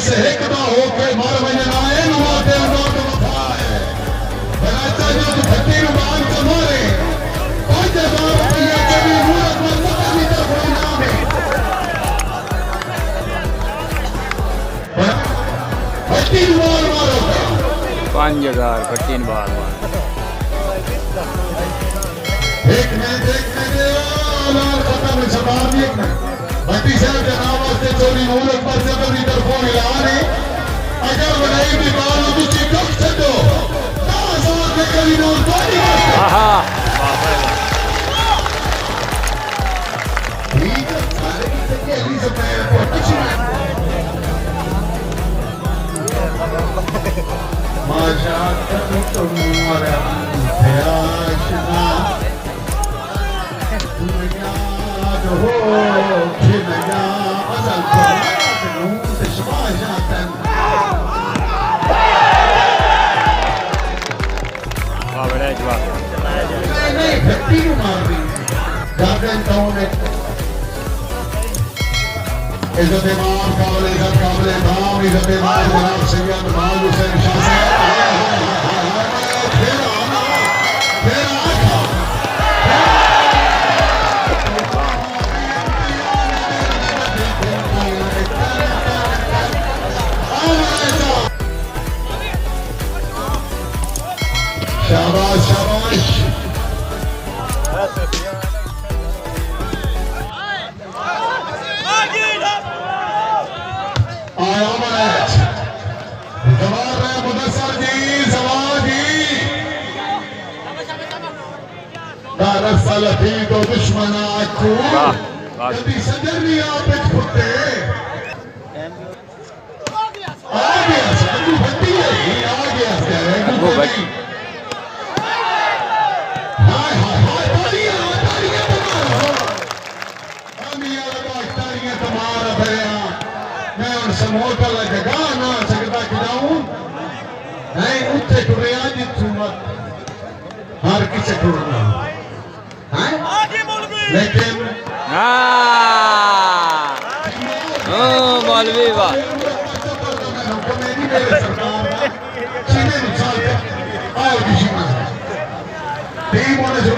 से एकदा होके मार वजना है नवाते नोट वफाए बनाता जो तू फटी रुबान को मारे और जवाब ये कभी मूरत में नहीं तो कोई नाम है फटी रुबान मारो 5000 फटीन बार एक मिनट लाल खत्म जवाब एक मिनट भट्टी साहब जनाब वास्ते चोरी मूरत पर जबरी तरफों मिलाने अगर बनाई भी बाल तुझे कब छो ना जोर के कभी नूर पानी आहा ठीक है सारे की तक अली से मैं को कुछ माशा तुम मरा आशना दुनिया हो खिलया असल नूर से शमाशतन वाह बड़ा जवाब नहीं फटी मार दी गार्डन टाउन में इज्जत इमाम काबिल धाम इज्जत इमाम जनाब सैयद माल हुसैन शाह फिर शाबाश शाबाश आया मैच जवाब है मुदस्सर जी जवाब जी दरअसल थी तो दुश्मना को कभी सजर नहीं आप फुटे आ गया संगू भट्टी है आ गया संगू भट्टी हाय हाय हाय तालियां तुम्हारा भैया मैं उन समूह का लगा ना सकता कि जाऊं नहीं उत्ते टुरिया जितू मत हर किसे टुरना है लेकिन मौलवी वाह टीम होने से